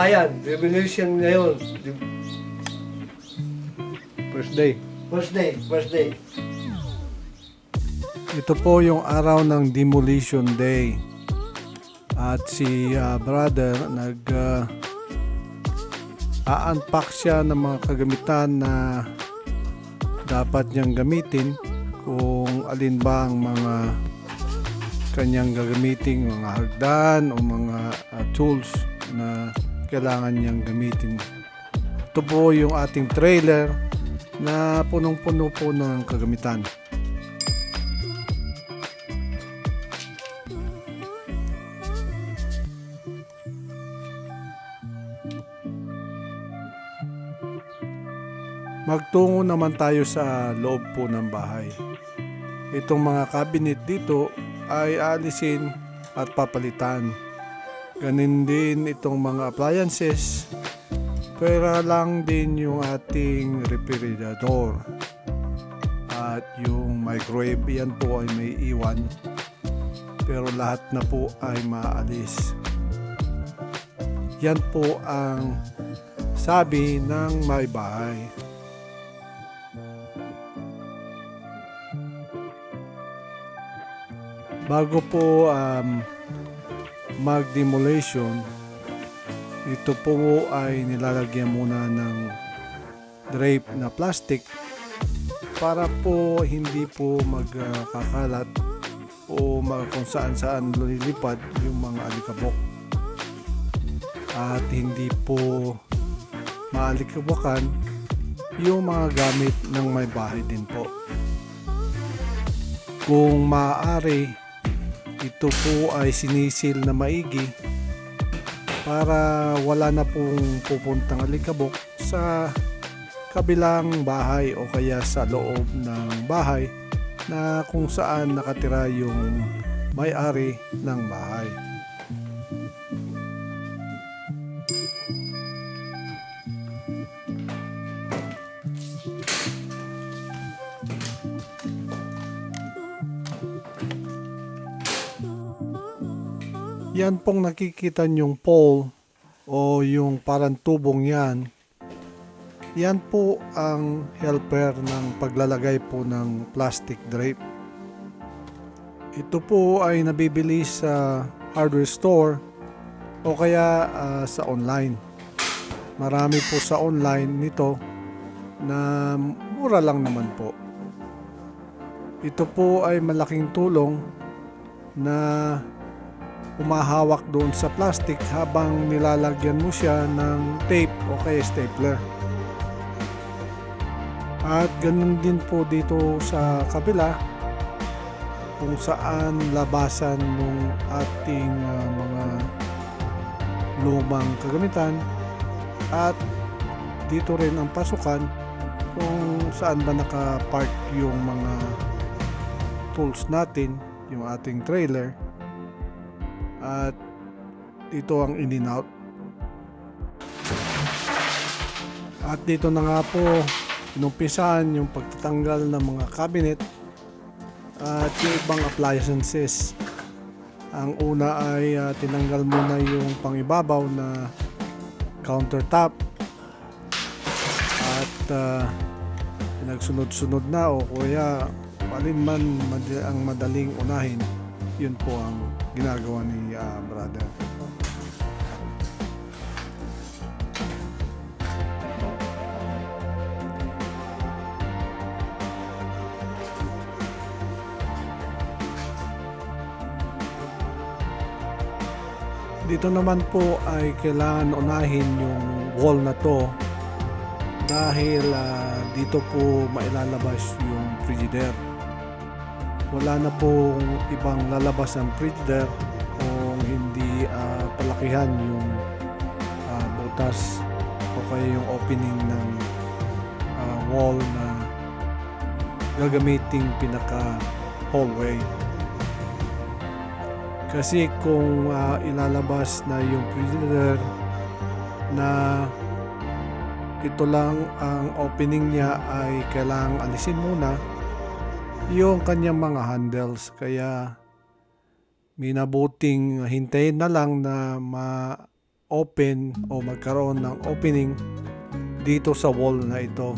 bayan. Demolisyon ngayon. First day. First day. Ito po yung araw ng Demolition Day. At si brother a-unpack siya ng mga kagamitan na dapat niyang gamitin, kung alin ba ang mga kanyang gagamitin, mga hagdan o mga tools na kailangan niyang gamitin. Ito po yung ating trailer na punong-puno po ng kagamitan. Magtungo naman tayo sa loob po ng bahay. Itong mga cabinet dito ay aalisin at papalitan. Ganin din itong mga appliances. Pera lang din yung ating refrigerator. At yung microwave, yan po ay may iwan. Pero lahat na po ay maalis. Yan po ang sabi ng may bahay. Bago po mag-demolition, ito po ay nilalagyan muna ng drape na plastic para po hindi po magkakalat o kung saan lilipad yung mga alikabok. At hindi po maalikabokan yung mga gamit ng may bahay din po. Kung maaari, ito po ay sinisil na maigi para wala na pong pupuntang alikabok sa kabilang bahay o kaya sa loob ng bahay na kung saan nakatira yung may-ari ng bahay. Yan pong nakikita nyong pole o yung parang tubong yan. Yan po ang helper ng paglalagay po ng plastic drape. Ito po ay nabibili sa hardware store o kaya sa online. Marami po sa online nito na mura lang naman po. Ito po ay malaking tulong na umahawak doon sa plastic habang nilalagyan mo siya ng tape o kaya stapler. At ganun din po dito sa kabila kung saan labasan ng ating mga lumang kagamitan, at dito rin ang pasukan kung saan ba nakapark yung mga tools natin, yung ating trailer. At dito ang in and out. At dito na nga po inumpisahan yung pagtatanggal ng mga cabinet at yung ibang appliances. Ang una ay tinanggal muna yung pangibabaw na countertop at pinagsunod-sunod na o kaya alin man ang madaling unahin, yun po ang ginagawa ni brother. Dito naman po ay kailangan unahin yung wall na to dahil dito po mailalabas yung frigidaire. Wala na pong ibang lalabas ng frigidaire kung hindi palakihan yung butas o kaya yung opening ng wall na gagamiting pinaka hallway. Kasi kung ilalabas na yung frigidaire na ito lang ang opening niya, ay kailangang alisin muna yung kanyang mga handles. Kaya minabuting hintayin na lang na mag-open o magkaroon ng opening dito sa wall na ito.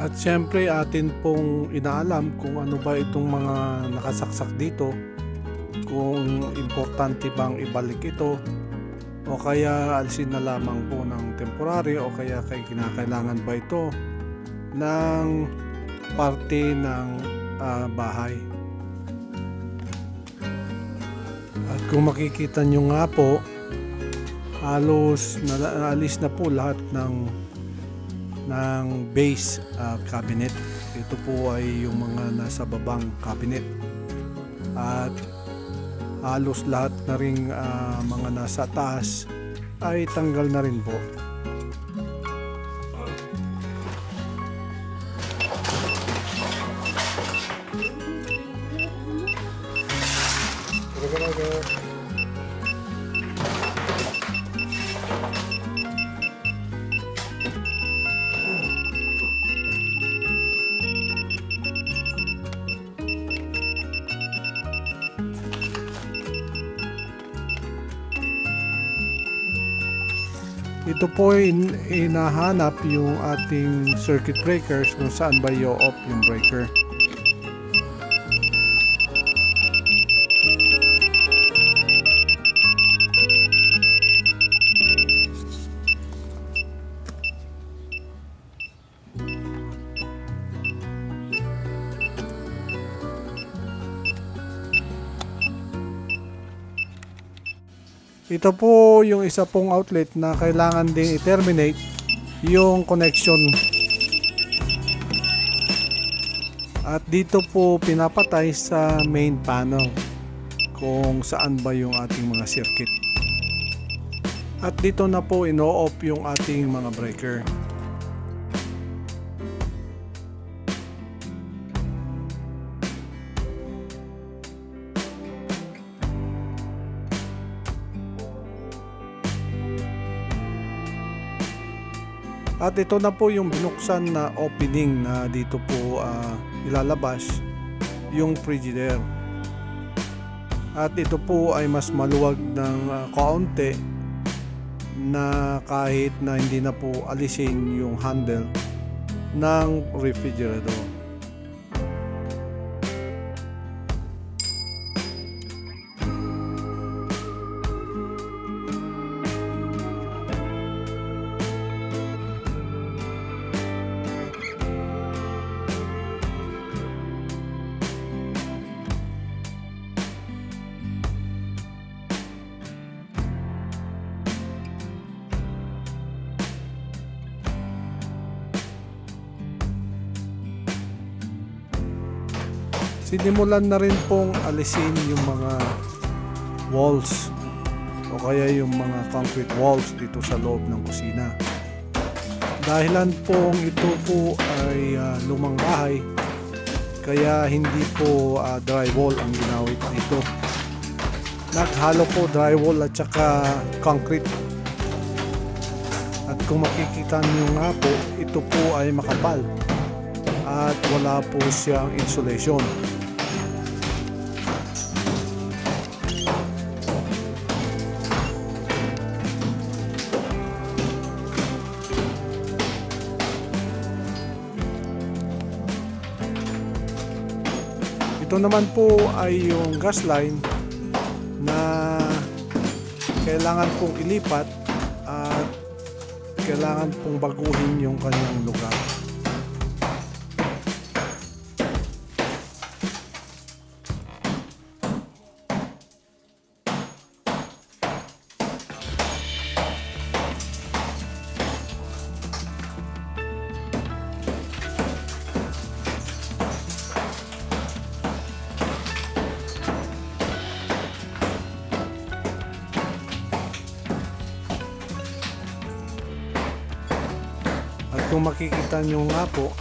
At syempre atin pong inaalam kung ano ba itong mga nakasaksak dito, kung importante bang ibalik ito o kaya alisin na lamang po ng temporary o kaya kinakailangan ba ito ng parte ng bahay. At kung makikita nyo nga po, halos naalis na po lahat ng base cabinet. Ito po ay yung mga nasa babang cabinet at halos lahat na ring mga nasa taas ay tanggal na rin po. Ito po ay inahanap yung ating circuit breakers kung saan ba i-off yung breaker. Ito po yung isa pong outlet na kailangan ding i-terminate yung connection. At dito po pinapatay sa main panel kung saan ba yung ating mga circuit. At dito na po ino-off yung ating mga breaker. At ito na po yung binuksan na opening na dito po ilalabas yung frigidaire. At ito po ay mas maluwag ng kaunti na kahit na hindi na po alisin yung handle ng refrigerator. Sinimulan na rin pong alisin yung mga walls o kaya yung mga concrete walls dito sa loob ng kusina. Dahilan pong ito po ay lumang bahay, kaya hindi po drywall ang ginawit dito. Naghalo po drywall at saka concrete. At kung makikita nyo nga po, ito po ay makapal at wala po siyang insulation. Ito naman po ay yung gas line na kailangan pong ilipat at kailangan pong baguhin yung kanyang lugar. kung makikita nyo nga po,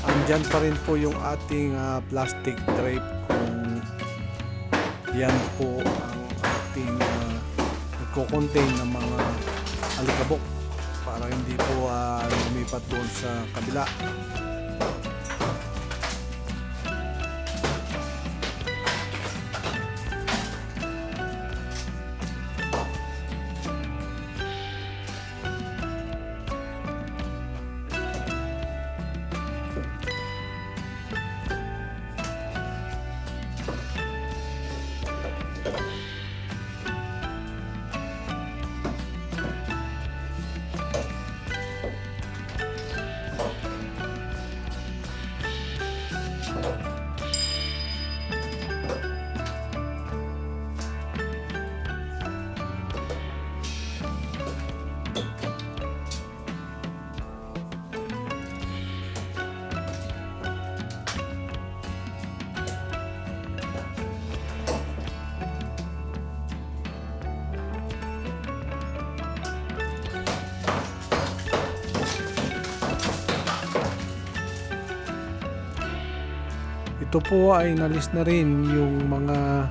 andyan pa rin po yung ating plastic drape kung yan po ang ating nagko-contain ng mga alikabok para hindi po lumipat doon sa kabila. Ito po ay nalis na rin yung mga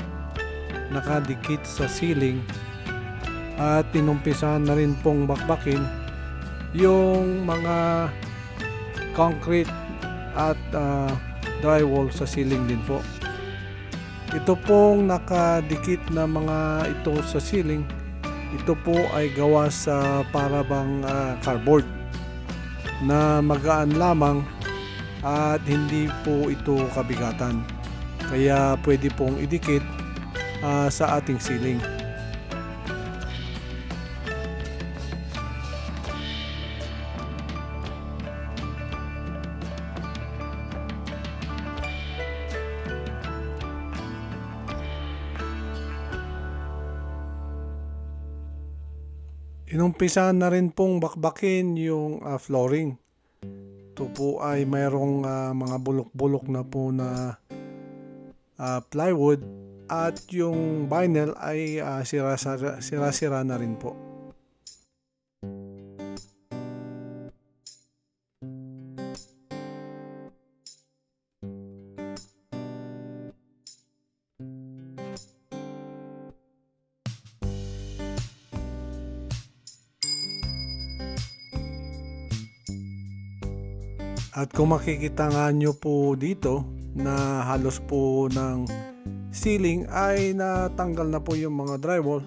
nakadikit sa ceiling at inumpisahan na rin pong bakbakin yung mga concrete at drywall sa ceiling din po. Ito pong nakadikit na mga ito sa ceiling, ito po ay gawa sa parabang cardboard na magaan lamang at hindi po ito kabigatan, kaya pwede pong idikit sa ating ceiling. Inumpisahan na rin pong bakbakin yung flooring. Ito po ay mayroong mga bulok-bulok na po na plywood at yung vinyl ay sira-sira na rin po. At kung makikita nga nyo po dito na halos po ng ceiling ay natanggal na po yung mga drywall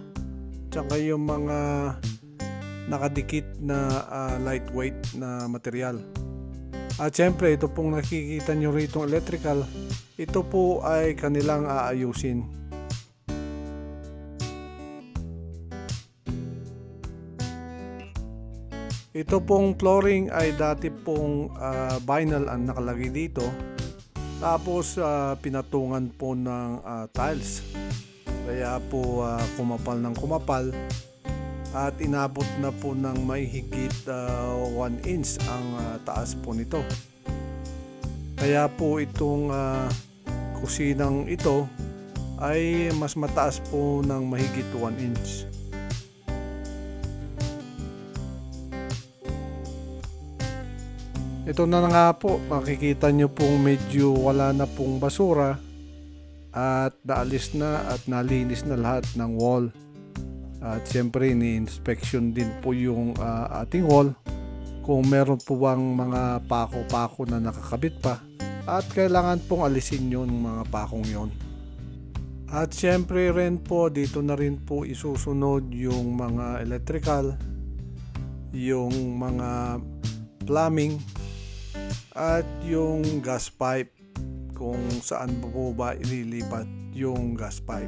tsaka yung mga nakadikit na lightweight na material. At syempre ito pong nakikita nyo rito electrical, ito po ay kanilang aayusin. Ito pong flooring ay dati pong vinyl ang nakalagay dito. Tapos pinatungan po ng tiles. Kaya po kumapal ng kumapal. At inabot na po ng may higit 1 inch ang taas po nito. Kaya po itong kusinang ito ay mas mataas po ng mahigit 1 inch. Ito na nga po, makikita nyo pong medyo wala na pong basura at naalis na at nalinis na lahat ng wall. At siyempre ni-inspection din po yung ating wall kung meron po bang mga pako-pako na nakakabit pa at kailangan pong alisin yung mga pakong yon. At siyempre rin po dito na rin po isusunod yung mga electrical, yung mga plumbing at yung gas pipe kung saan po ba ililipat yung gas pipe.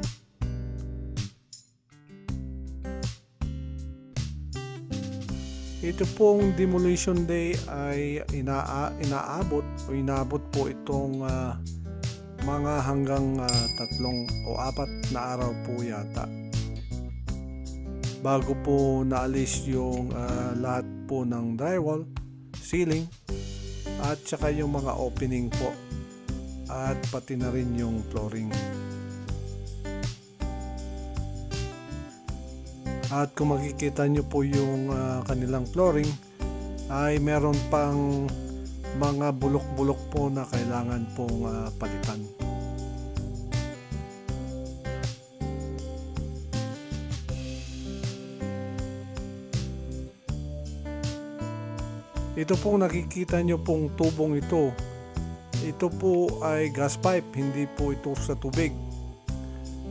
Ito pong demolition day ay inaabot po itong mga hanggang 3 o 4 na araw po yata bago po naalis yung lahat po ng drywall, ceiling at saka yung mga opening po at pati na rin yung flooring. At kung makikita nyo po yung kanilang flooring, ay meron pang mga bulok-bulok po na kailangan pong palitan. Ito pong nakikita nyo pong tubong ito. Ito po ay gas pipe, hindi po ito sa tubig.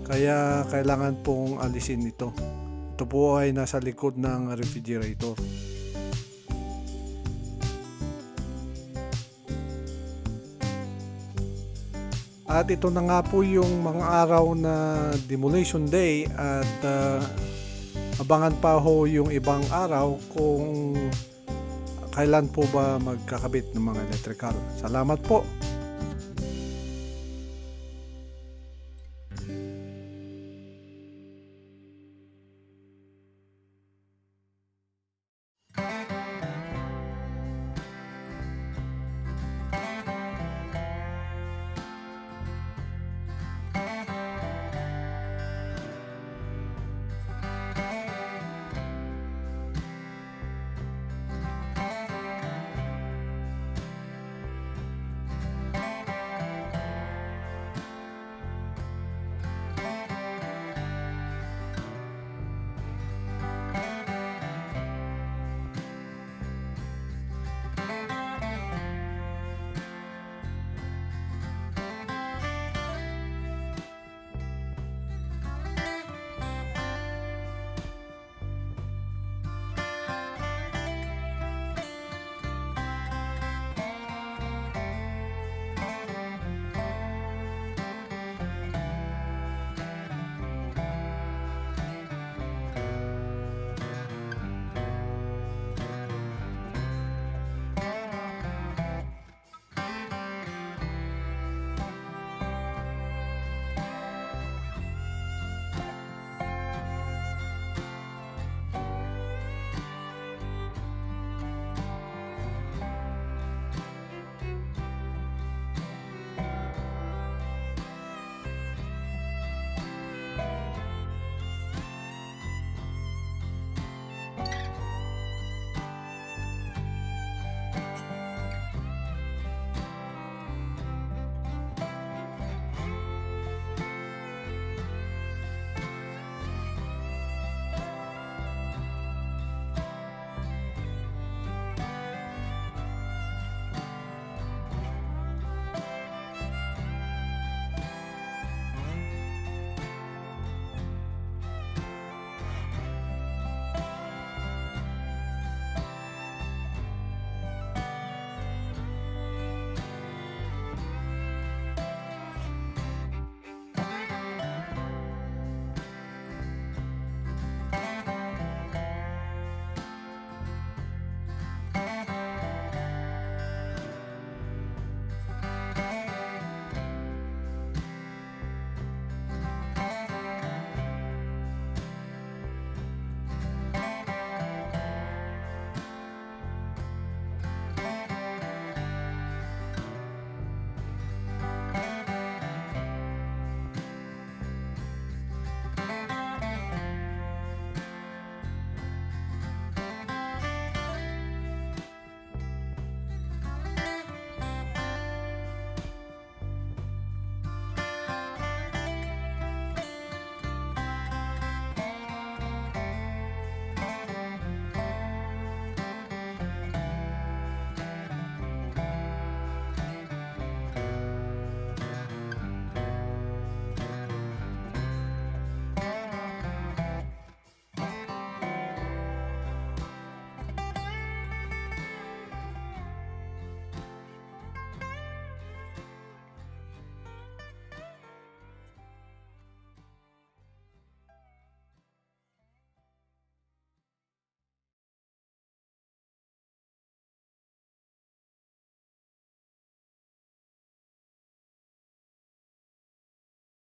Kaya kailangan pong alisin ito. Ito po ay nasa likod ng refrigerator. At ito na nga po yung mga araw na Demolition Day at abangan pa ho yung ibang araw kung kailan po ba magkakabit ng mga electrical. Salamat po.